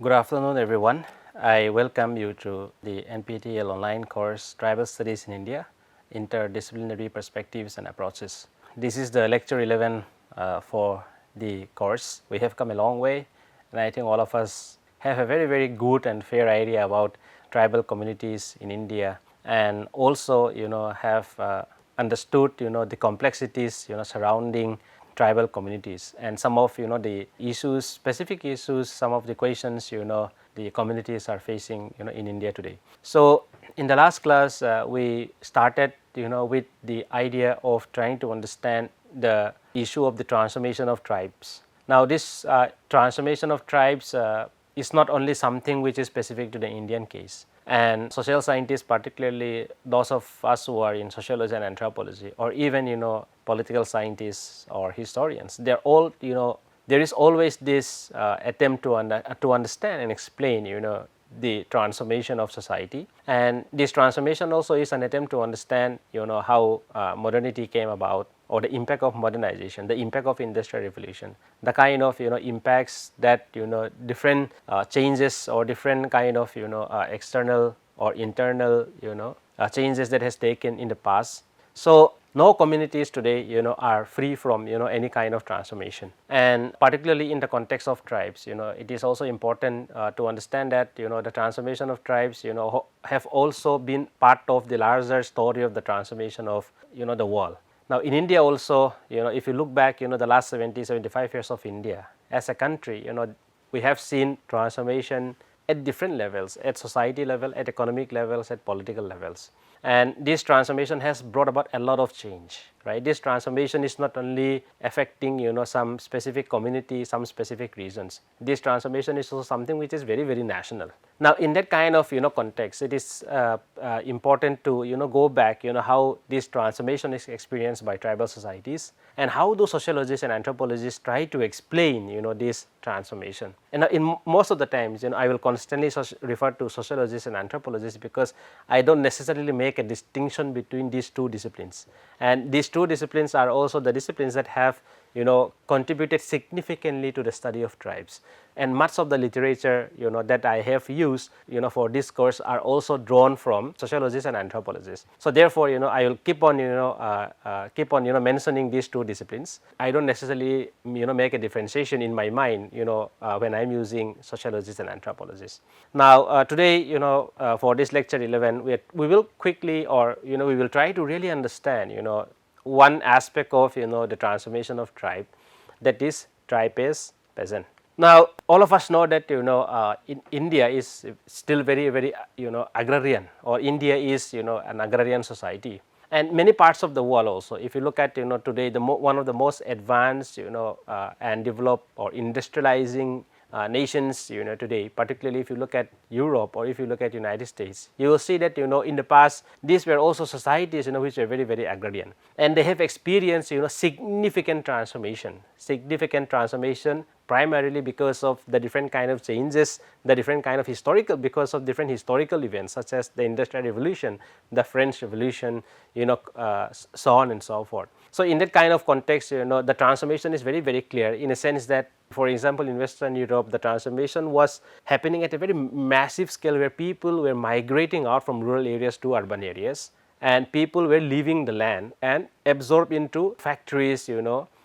Good afternoon, everyone. I welcome you to the NPTEL online course Tribal Studies in India, Interdisciplinary Perspectives and Approaches. This is the lecture 11 for the course. We have come a long way, and I think all of us have a very good and fair idea about tribal communities in India, and also have understood the complexities surrounding tribal communities and some of the issues, specific issues, some of the questions the communities are facing in India today. So in the last class we started with the idea of trying to understand the issue of the transformation of tribes. Now this transformation of tribes is not only something which is specific to the Indian case, and social scientists, particularly those of us who are in sociology and anthropology, or even political scientists or historians, they are all there is always this attempt to understand and explain the transformation of society, and this transformation also is an attempt to understand how modernity came about, or the impact of modernization, the impact of industrial revolution, the kind of impacts that different changes or different kind of external or internal changes that has taken in the past. So no communities today are free from any kind of transformation, and particularly in the context of tribes, it is also important to understand that the transformation of tribes have also been part of the larger story of the transformation of the world. Now in India also, if you look back the last 75 years of India as a country, we have seen transformation at different levels, at society level, at economic levels, at political levels. And this transformation has brought about a lot of change, right? This transformation is not only affecting some specific community, some specific regions. This transformation is also something which is very national. Now in that kind of context, it is important to go back how this transformation is experienced by tribal societies, and how do sociologists and anthropologists try to explain this transformation. And in most of the times I will constantly refer to sociologists and anthropologists, because I don't necessarily make a distinction between these two disciplines, and these two disciplines are also the disciplines that have contributed significantly to the study of tribes, and much of the literature that I have used for this course are also drawn from sociologists and anthropologists. So therefore I will keep on mentioning these two disciplines. I don't necessarily make a differentiation in my mind when I am using sociologists and anthropologists. Now today for this lecture 11 we will quickly, or we will try to really understand one aspect of the transformation of tribe, that is tribe as peasant. Now all of us know that in India is still very agrarian, or India is an agrarian society, and many parts of the world also. If you look at today one of the most advanced and developed or industrializing nations today, particularly if you look at Europe or if you look at United States, you will see that in the past these were also societies which were very agrarian, and they have experienced significant transformation primarily because of the different kind of changes, the different kind of because of different historical events such as the Industrial Revolution, the French Revolution, so on and so forth. So in that kind of context, the transformation is very clear, in a sense that, for example, in Western Europe, the transformation was happening at a very massive scale, where people were migrating out from rural areas to urban areas, and people were leaving the land and absorbed into factories,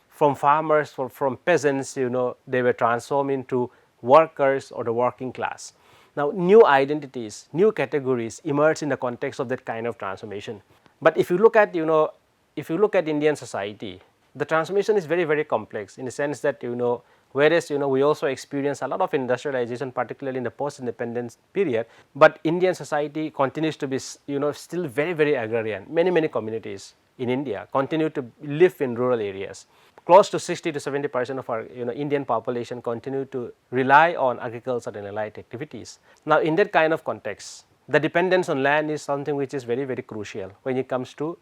from farmers, from peasants, they were transformed into workers or the working class. Now new identities, new categories emerged in the context of that kind of transformation. But if you look at Indian society, the transformation is very complex, in the sense that whereas we also experience a lot of industrialization, particularly in the post-independence period, but Indian society continues to be still very agrarian. Many communities in India continue to live in rural areas. Close to 60 to 70% of our Indian population continue to rely on agriculture and allied activities. Now in that kind of context, the dependence on land is something which is very crucial when it comes to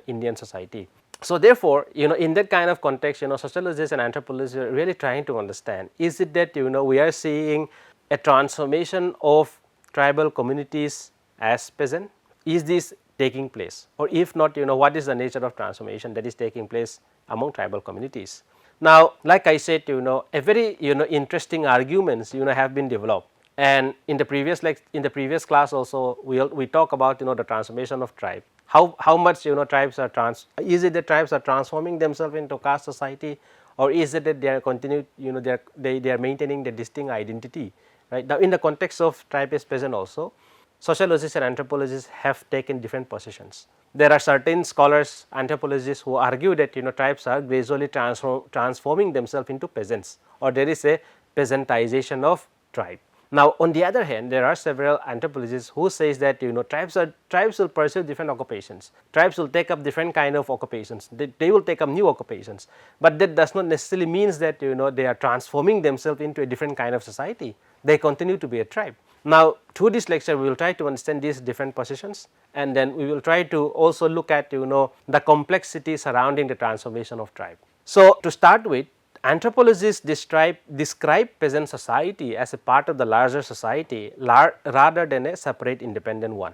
Indian society. So therefore in that kind of context, sociologists and anthropologists are really trying to understand, is it that we are seeing a transformation of tribal communities as peasant? Is this taking place, or if not, what is the nature of transformation that is taking place among tribal communities? Now like I said, a very interesting arguments have been developed And in the previous class also we talk about the transformation of tribe. How much tribes are is it that tribes are transforming themselves into caste society, or is it that they are continue they are maintaining the distinct identity, right? Now in the context of tribe as peasant also, sociologists and anthropologists have taken different positions. There are certain scholars, anthropologists, who argue that tribes are gradually transforming themselves into peasants, or there is a peasantization of tribe. Now on the other hand, there are several anthropologists who says that tribes will pursue different occupations, tribes will take up different kind of occupations, they will take up new occupations, but that does not necessarily means that they are transforming themselves into a different kind of society. They continue to be a tribe. Now through this lecture we will try to understand these different positions, and then we will try to also look at the complexity surrounding the transformation of tribe. So to start with, anthropologists describe peasant society as a part of the larger society rather than a separate independent one.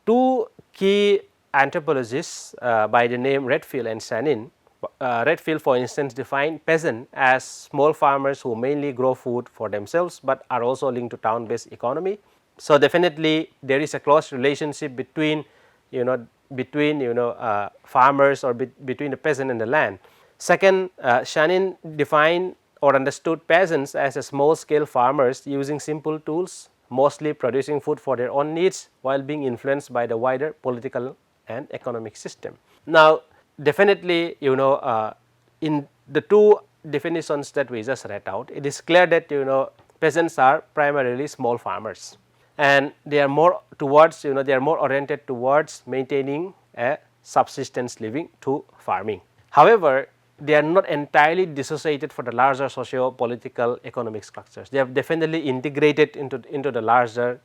Two key anthropologists by the name Redfield and Shannon. Redfield, for instance, define peasant as small farmers who mainly grow food for themselves, but are also linked to town based economy. So definitely there is a close relationship between farmers, or between the peasant and the land. Second, Shannon defined or understood peasants as a small scale farmers using simple tools, mostly producing food for their own needs while being influenced by the wider political and economic system. Now definitely in the two definitions that we just read out, it is clear that peasants are primarily small farmers, and they are more towards they are more oriented towards maintaining a subsistence living through farming. However, they are not entirely dissociated from the larger socio-political economic structures. They have definitely integrated into the larger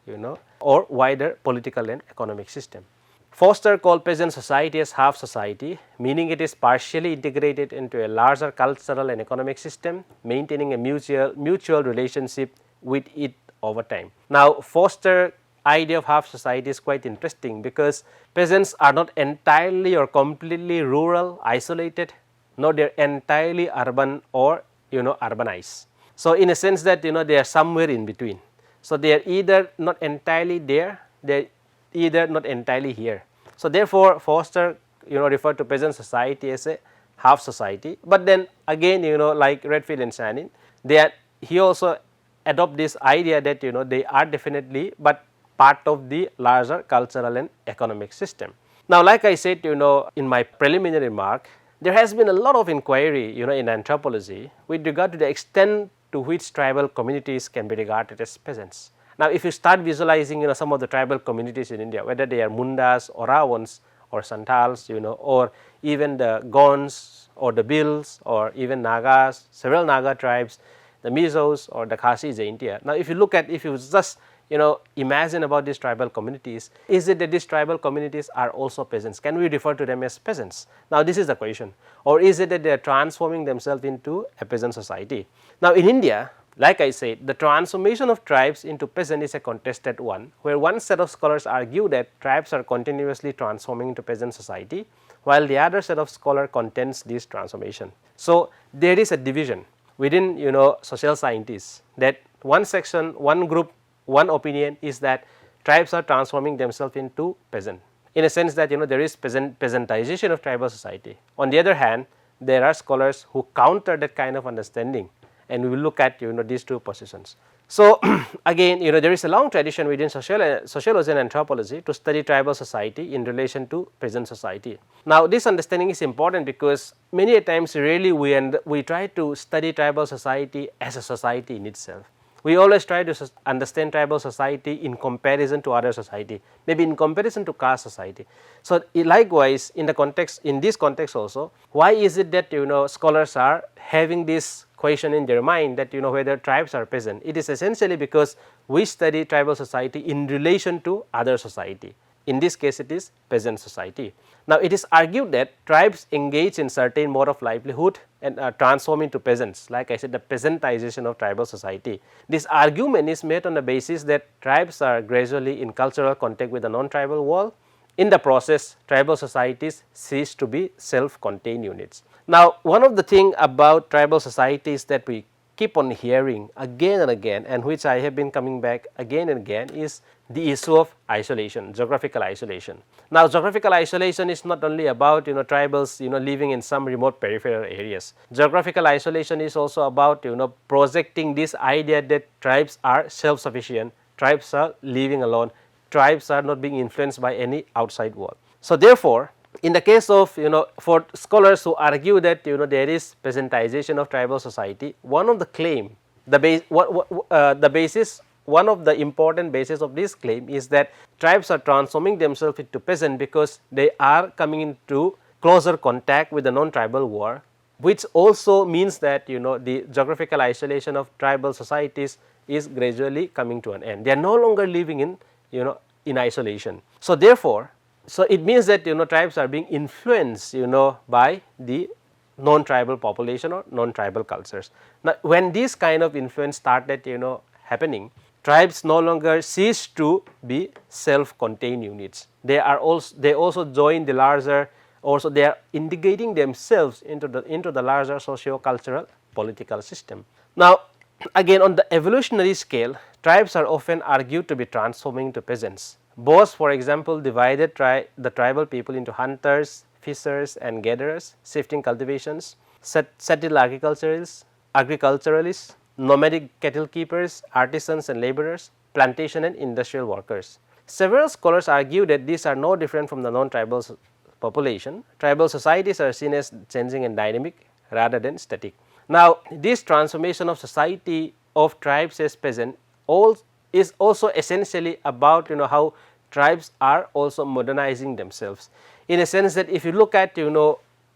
or wider political and economic system. Forster called peasant society as half society, meaning it is partially integrated into a larger cultural and economic system, maintaining a mutual relationship with it over time. Now Forster's idea of half society is quite interesting, because peasants are not entirely or completely rural, isolated, no, they are entirely urban or urbanized. So in a sense that they are somewhere in between. So they are either not entirely there, they are either not entirely here. So therefore Forster referred to peasant society as a half society. But then again like Redfield and Shannon, he also adopt this idea that they are definitely but part of the larger cultural and economic system. Now like I said in my preliminary remark, there has been a lot of inquiry in anthropology with regard to the extent to which tribal communities can be regarded as peasants. Now if you start visualizing some of the tribal communities in India, whether they are Mundas or Ravans or Santals or even the Gonds or the Bhils or even Nagas, several Naga tribes, the Mizos or the Khasis in India. Now if you just imagine about these tribal communities, is it that these tribal communities are also peasants? Can we refer to them as peasants? Now this is the question. Or is it that they are transforming themselves into a peasant society? Now in India, like I said, the transformation of tribes into peasant is a contested one, where one set of scholars argue that tribes are continuously transforming into peasant society, while the other set of scholars contends this transformation. So there is a division within social scientists, that one section, one group, one opinion is that tribes are transforming themselves into peasant, in a sense that there is peasantization of tribal society. On the other hand, there are scholars who counter that kind of understanding, and we will look at these two positions. So again there is a long tradition within sociology and anthropology to study tribal society in relation to peasant society. Now this understanding is important because many a times really we try to study tribal society as a society in itself. We always try to understand tribal society in comparison to other society, maybe in comparison to caste society. So likewise in this context also, why is it that scholars are having this question in their mind that whether tribes are peasant? It is essentially because we study tribal society in relation to other society. In this case it is peasant society. Now it is argued that tribes engage in certain mode of livelihood and transform into peasants, like I said, the peasantization of tribal society. This argument is made on the basis that tribes are gradually in cultural contact with the non-tribal world. In the process, tribal societies cease to be self-contained units. Now one of the things about tribal societies that we keep on hearing again and again, and which I have been coming back again and again, is the issue of isolation, geographical isolation. Now, geographical isolation is not only about tribals living in some remote peripheral areas. Geographical isolation is also about projecting this idea that tribes are self-sufficient, tribes are living alone, tribes are not being influenced by any outside world. So, therefore, in the case of for scholars who argue that there is peasantization of tribal society, one of the claim, the basis, one of the important basis of this claim is that tribes are transforming themselves into peasant because they are coming into closer contact with the non-tribal world, which also means that the geographical isolation of tribal societies is gradually coming to an end. They are no longer living in in isolation. So, therefore, it means that tribes are being influenced by the non-tribal population or non-tribal cultures. Now, when this kind of influence started happening, tribes no longer cease to be self-contained units. They also join the larger, also they are integrating themselves into the larger socio-cultural political system. Now, again, on the evolutionary scale, tribes are often argued to be transforming to peasants. Bose, for example, divided the tribal people into hunters, fishers and gatherers, shifting cultivations, settled agriculturalists, nomadic cattle keepers, artisans and laborers, plantation and industrial workers. Several scholars argue that these are no different from the non-tribal population. Tribal societies are seen as changing and dynamic rather than static. Now, this transformation of society of tribes as peasant is also essentially about how tribes are also modernizing themselves, in a sense that if you look at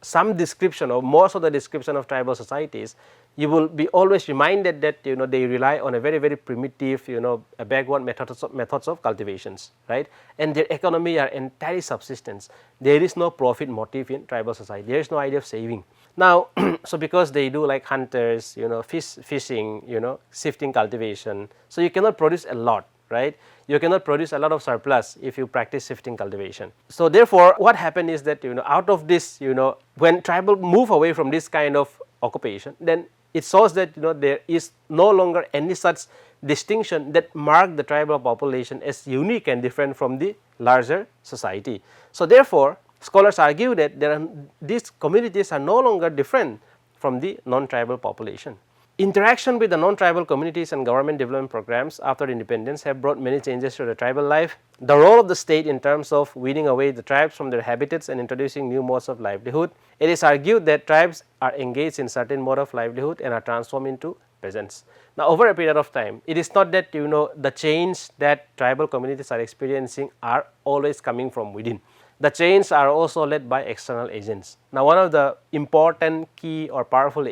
some description or most of the description of tribal societies, you will be always reminded that they rely on a very primitive backward methods of cultivations, right, and their economy are entirely subsistence. There is no profit motive in tribal society, there is no idea of saving. Now, so because they do like hunters, fishing, shifting cultivation, so you cannot produce a lot, right, you cannot produce a lot of surplus if you practice shifting cultivation. So, therefore, what happened is that out of this when tribal move away from this kind of occupation, then it shows that there is no longer any such distinction that mark the tribal population as unique and different from the larger society. So, therefore, scholars argue that these communities are no longer different from the non-tribal population. Interaction with the non-tribal communities and government development programs after independence have brought many changes to the tribal life. The role of the state in terms of weeding away the tribes from their habitats and introducing new modes of livelihood. It is argued that tribes are engaged in certain mode of livelihood and are transformed into peasants. Now, over a period of time, it is not that the change that tribal communities are experiencing are always coming from within. The changes are also led by external agents. Now, one of the important key or powerful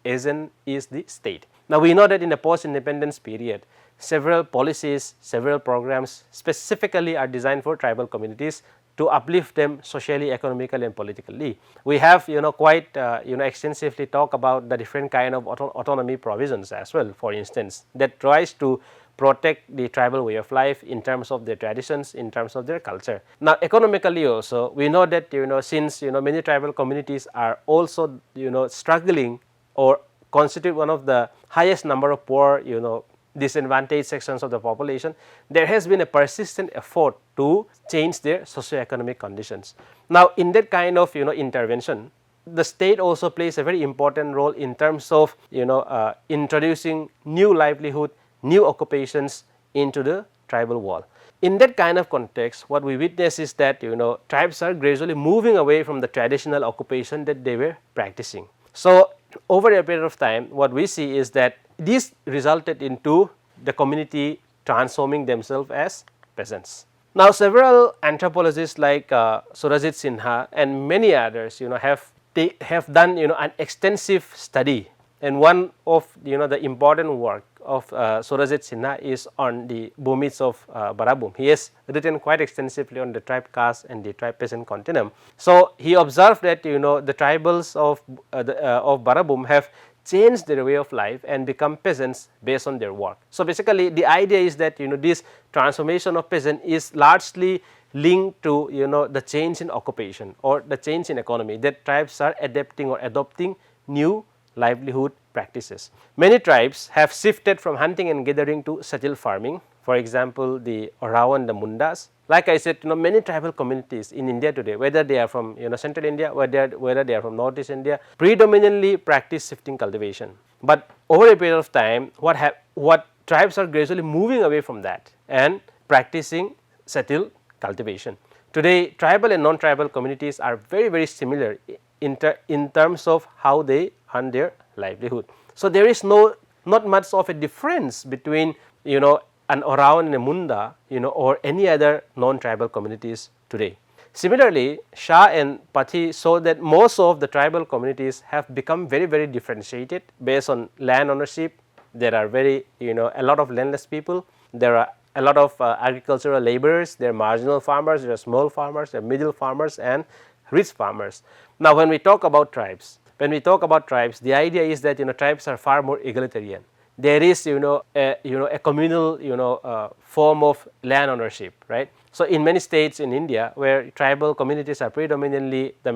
agent is the state. Now, we know that in the post-independence period, several policies, several programs specifically are designed for tribal communities to uplift them socially, economically and politically. We have quite extensively talk about the different kind of autonomy provisions as well, for instance, that tries to protect the tribal way of life in terms of their traditions, in terms of their culture. Now, economically also, we know that since many tribal communities are also struggling or constitute one of the highest number of poor disadvantaged sections of the population, there has been a persistent effort to change their socioeconomic conditions. Now, in that kind of intervention, the state also plays a very important role in terms of introducing new livelihood, new occupations into the tribal world. In that kind of context, what we witness is that tribes are gradually moving away from the traditional occupation that they were practicing. So, over a period of time, what we see is that this resulted into the community transforming themselves as peasants. Now, several anthropologists like Surajit Sinha and many others have done an extensive study, and one of the important work of Surajit Sinha is on the Bhumis of Barabum. He has written quite extensively on the tribe caste and the tribe peasant continuum. So, he observed that the tribals of Barabum have changed their way of life and become peasants based on their work. So, basically the idea is that this transformation of peasant is largely linked to the change in occupation or the change in economy, that tribes are adapting or adopting new livelihood practices. Many tribes have shifted from hunting and gathering to settled farming. For example, the Oraon, the Mundas. Like I said, many tribal communities in India today, whether they are from central India, whether they are from northeast India, predominantly practice shifting cultivation. But over a period of time, what tribes are gradually moving away from that and practicing settled cultivation. Today, tribal and non-tribal communities are very similar in terms of how they earn their livelihood. So, there is not much of a difference between an Oraon and a Munda or any other non-tribal communities today. Similarly, Shah and Pathi show that most of the tribal communities have become very differentiated based on land ownership. There are a lot of landless people, there are a lot of agricultural laborers, there are marginal farmers, there are small farmers, there are middle farmers and rich farmers. Now, when we talk about tribes, the idea is that tribes are far more egalitarian. There is a communal form of land ownership, right. So, in many states in India where tribal communities are predominantly the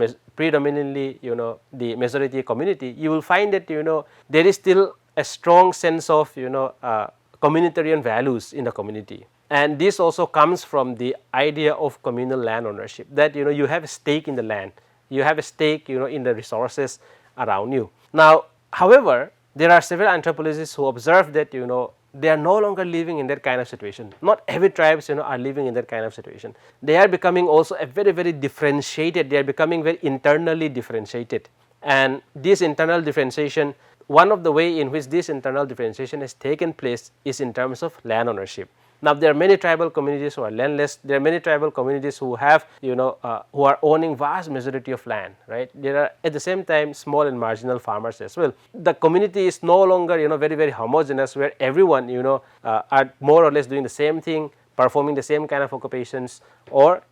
majority community, you will find that there is still a strong sense of communitarian values in the community, and this also comes from the idea of communal land ownership, that you have a stake in the land, you have a stake in the resources around you. Now, however, there are several anthropologists who observe that they are no longer living in that kind of situation. Not every tribes are living in that kind of situation. They are becoming also a very differentiated, they are becoming very internally differentiated, and this internal differentiation, one of the way in which this internal differentiation has taken place is in terms of land ownership. Now, there are many tribal communities who are landless, there are many tribal communities who have who are owning vast majority of land, right. There are at the same time small and marginal farmers as well. The community is no longer very homogeneous, where everyone are more or less doing the same thing, performing the same kind of occupations, or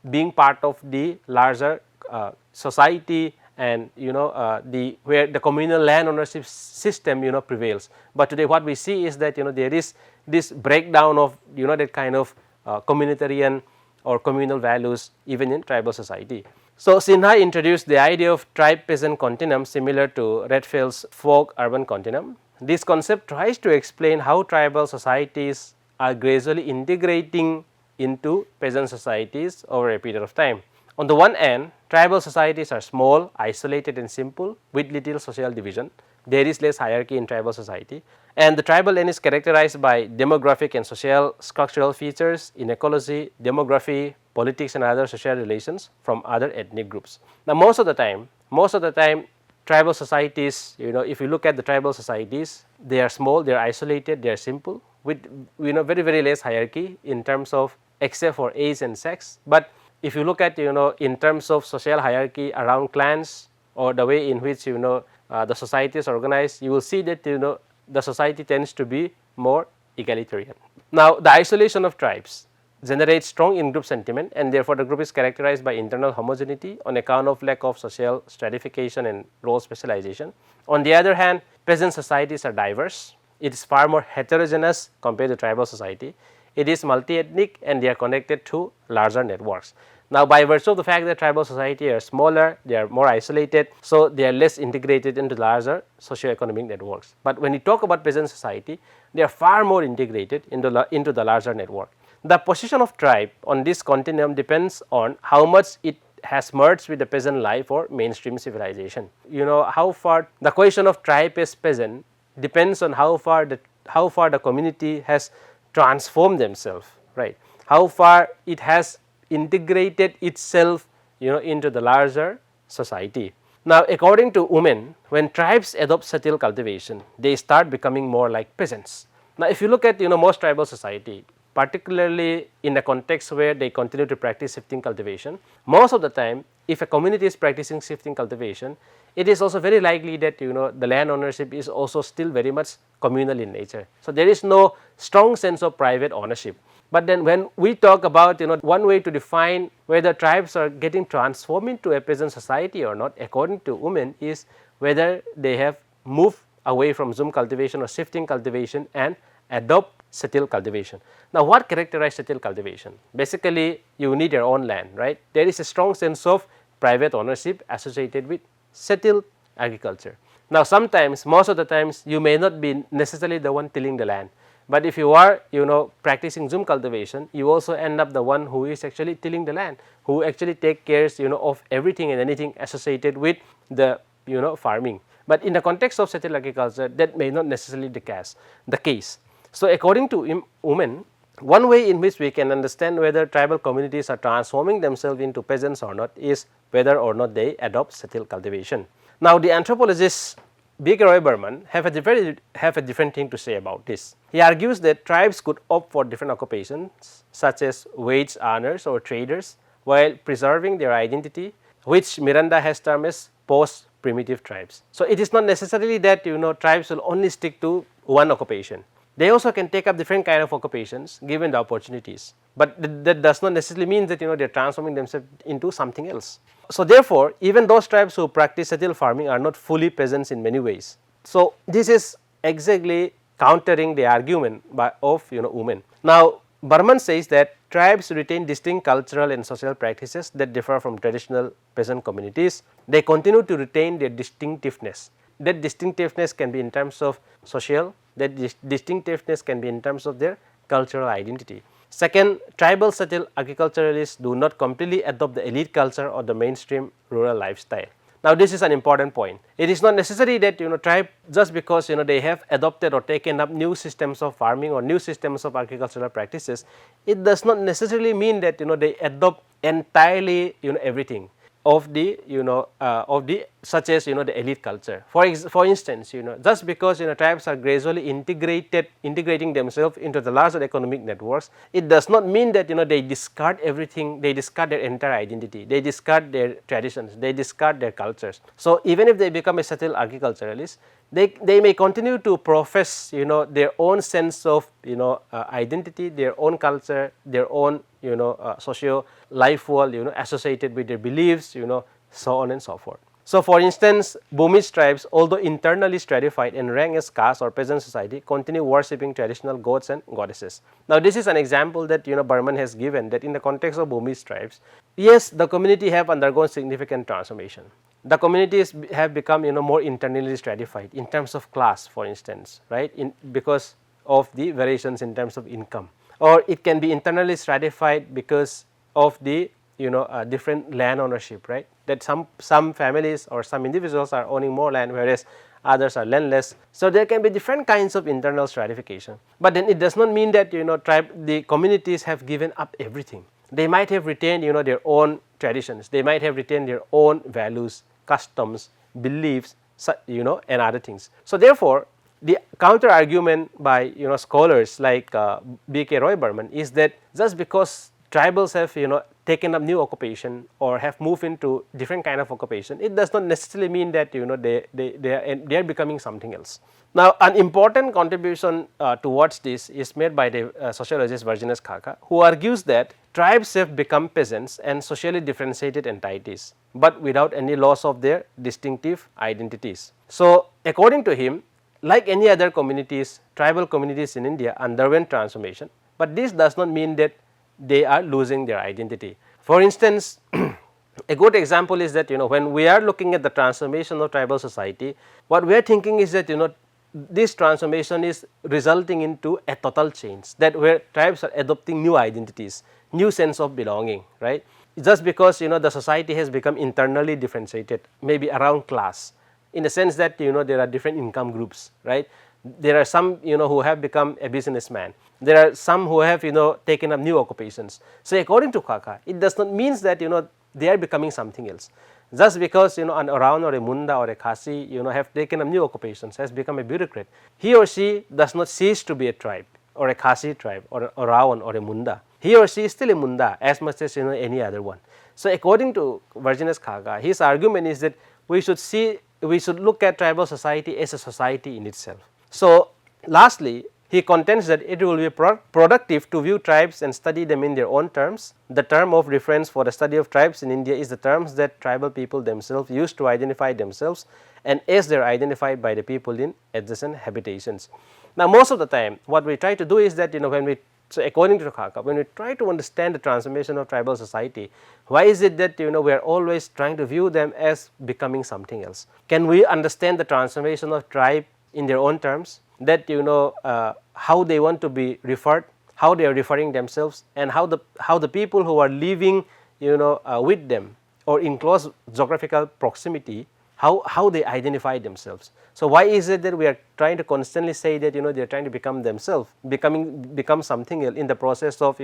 being part of the larger society, and where the communal land ownership system prevails. But today what we see is that there is this breakdown of that kind of communitarian or communal values even in tribal society. So, Sinha introduced the idea of tribe peasant continuum similar to Redfield's folk urban continuum. This concept tries to explain how tribal societies are gradually integrating into peasant societies over a period of time. On the one end, tribal societies are small, isolated and simple with little social division. There is less hierarchy in tribal society, and the tribal land is characterized by demographic and social structural features in ecology, demography, politics and other social relations from other ethnic groups. Now, most of the time tribal societies, if you look at the tribal societies, they are small, they are isolated, they are simple with very less hierarchy in terms of except for age and sex. But if you look at in terms of social hierarchy around clans or the way in which the society is organized, you will see that the society tends to be more egalitarian. Now, the isolation of tribes generates strong in-group sentiment, and therefore the group is characterized by internal homogeneity on account of lack of social stratification and role specialization. On the other hand, peasant societies are diverse. It is far more heterogeneous compared to tribal society. It is multi-ethnic and they are connected to larger networks. Now, by virtue of the fact that tribal society are smaller, they are more isolated, so they are less integrated into larger socio-economic networks. But when you talk about peasant society, they are far more integrated into the larger network. The position of tribe on this continuum depends on how much it has merged with the peasant life or mainstream civilization. How far the question of tribe as peasant depends on how far the community has transformed themselves, right? How far it has integrated itself into the larger society. Now, according to women, when tribes adopt settled cultivation, they start becoming more like peasants. Now, if you look at most tribal society, particularly in the context where they continue to practice shifting cultivation, most of the time if a community is practicing shifting cultivation, it is also very likely that the land ownership is also still very much communal in nature. So, there is no strong sense of private ownership. But then when we talk about one way to define whether tribes are getting transformed into a peasant society or not, according to women, is whether they have moved away from Zoom cultivation or shifting cultivation and adopt settled cultivation. Now, what characterizes settled cultivation? Basically, you need your own land, right? There is a strong sense of private ownership associated with settled agriculture. Now sometimes, most of the times, you may not be necessarily the one tilling the land, but if you are practicing Zoom cultivation, you also end up the one who is actually tilling the land, who actually take cares of everything and anything associated with the farming. But in the context of settled agriculture, that may not necessarily the case. So according to Women, one way in which we can understand whether tribal communities are transforming themselves into peasants or not is whether or not they adopt settled cultivation. Now the anthropologist B.K. Roy Burman have a different thing to say about this. He argues that tribes could opt for different occupations such as wage earners or traders while preserving their identity, which Miranda has termed as post-primitive tribes. So it is not necessarily that tribes will only stick to one occupation. They also can take up different kind of occupations given the opportunities, but that does not necessarily mean that they are transforming themselves into something else. So therefore, even those tribes who practice settled farming are not fully peasants in many ways. So this is exactly countering the argument of Women. Now Burman says that tribes retain distinct cultural and social practices that differ from traditional peasant communities. They continue to retain their distinctiveness. That distinctiveness can be in terms of social, that distinctiveness can be in terms of their cultural identity. Second, tribal settled agriculturalists do not completely adopt the elite culture or the mainstream rural lifestyle. Now this is an important point. It is not necessary that tribe, just because they have adopted or taken up new systems of farming or new systems of agricultural practices, it does not necessarily mean that they adopt entirely everything of the such as the elite culture. For instance, just because tribes are gradually integrating themselves into the larger economic networks, it does not mean that they discard everything, they discard their entire identity, they discard their traditions, they discard their cultures. So even if they become a settled agriculturalist, they may continue to profess their own sense of identity, their own culture, their own socio life world associated with their beliefs, so on and so forth. So for instance, Burmese tribes, although internally stratified and ranked as caste or peasant society, continue worshipping traditional gods and goddesses. Now this is an example that Burman has given, that in the context of Burmese tribes, yes, the community have undergone significant transformation. The communities have become more internally stratified in terms of class, for instance, right, because of the variations in terms of income, or it can be internally stratified because of the different land ownership, right, that some families or some individuals are owning more land, whereas others are landless. So there can be different kinds of internal stratification, but then it does not mean that the communities have given up everything. They might have retained their own traditions, they might have retained their own values, customs, beliefs, and other things. So therefore, the counter argument by scholars like B.K. Roy Burman is that just because tribals have taken up new occupation or have moved into different kind of occupation, it does not necessarily mean that they are becoming something else. Now an important contribution towards this is made by the sociologist Virginus Kaka, who argues that tribes have become peasants and socially differentiated entities, but without any loss of their distinctive identities. So according to him, like any other communities, tribal communities in India underwent transformation, but this does not mean that they are losing their identity. For instance, a good example is that when we are looking at the transformation of tribal society, what we are thinking is that this transformation is resulting into a total change, that where tribes are adopting new identities, new sense of belonging, right, just because the society has become internally differentiated, maybe around class, in the sense that there are different income groups, right. There are some who have become a businessman, there are some who have taken up new occupations. So according to Kaka, it does not mean that they are becoming something else. Just because an Oraon or a Munda or a Khasi have taken up new occupations, has become a bureaucrat, he or she does not cease to be a tribe or a Khasi tribe or a Oraon or a Munda. He or she is still a Munda as much as any other one. So according to Virginus Kaka, his argument is that we should look at tribal society as a society in itself. So lastly, he contends that it will be productive to view tribes and study them in their own terms. The term of reference for the study of tribes in India is the terms that tribal people themselves use to identify themselves, and as they are identified by the people in adjacent habitations. Now most of the time what we try to do is that when we So, according to Khaka, when we try to understand the transformation of tribal society, why is it that we are always trying to view them as becoming something else? Can we understand the transformation of tribe in their own terms, that how they want to be referred, how they are referring themselves, and how the people who are living with them or in close geographical proximity, how they identify themselves. So, why is it that we are trying to constantly say that they are trying to become themselves, become something else in the process of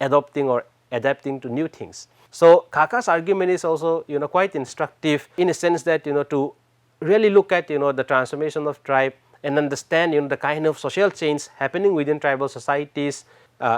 adopting or adapting to new things. So, Khaka's argument is also quite instructive in a sense that to really look at the transformation of tribe and understand the kind of social change happening within tribal societies,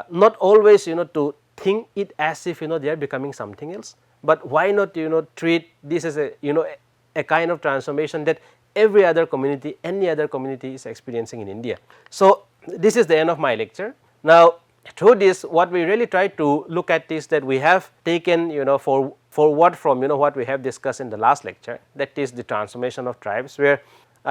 not always to think it as if they are becoming something else, but why not treat this as a kind of transformation that every other community, any other community is experiencing in India. So, this is the end of my lecture. Now, through this, what we really try to look at is that we have taken forward from what we have discussed in the last lecture, that is the transformation of tribes, where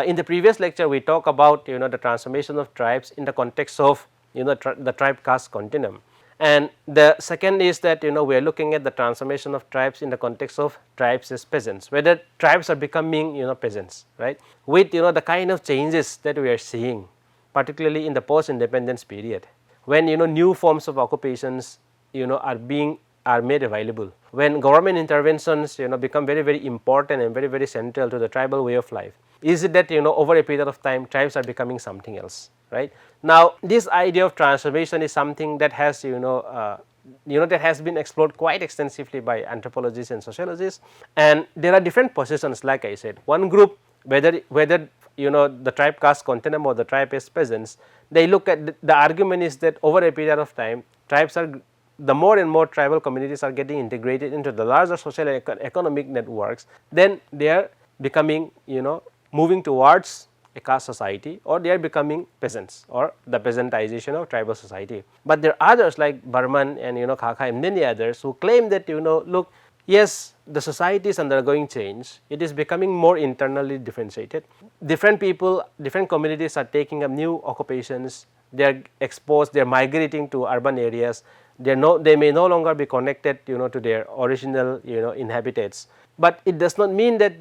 in the previous lecture we talk about the transformation of tribes in the context of the tribe caste continuum. And the second is that we are looking at the transformation of tribes in the context of tribes as peasants, whether tribes are becoming peasants, right, with the kind of changes that we are seeing, particularly in the post independence period, when new forms of occupations are made available, when government interventions become very important and very central to the tribal way of life. Is it that over a period of time tribes are becoming something else, right? Now, this idea of transformation is something that has that has been explored quite extensively by anthropologists and sociologists, and there are different positions. Like I said, one group, whether the tribe caste continuum or the tribe as peasants, they look at the argument is that over a period of time tribes are, the more and more tribal communities are getting integrated into the larger social and economic networks, then they are becoming moving towards a caste society, or they are becoming peasants, or the peasantization of tribal society. But there are others like Burman and Khaka and many others who claim that look, yes, the society is undergoing change, it is becoming more internally differentiated. Different people, different communities are taking up new occupations, they are exposed, they are migrating to urban areas, they may no longer be connected to their original inhabitants. But it does not mean that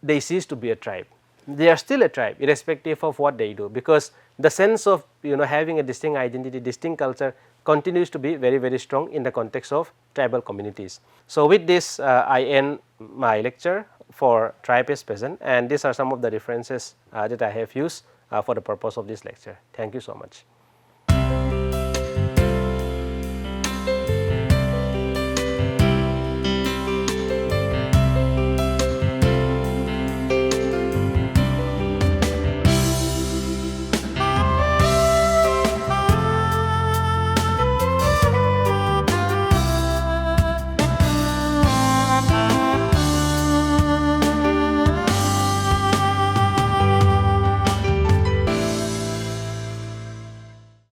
they cease to be a tribe. They are still a tribe irrespective of what they do, because the sense of having a distinct identity, distinct culture continues to be very strong in the context of tribal communities. So, with this I end my lecture for tribe as peasant, and these are some of the references that I have used for the purpose of this lecture. Thank you so much.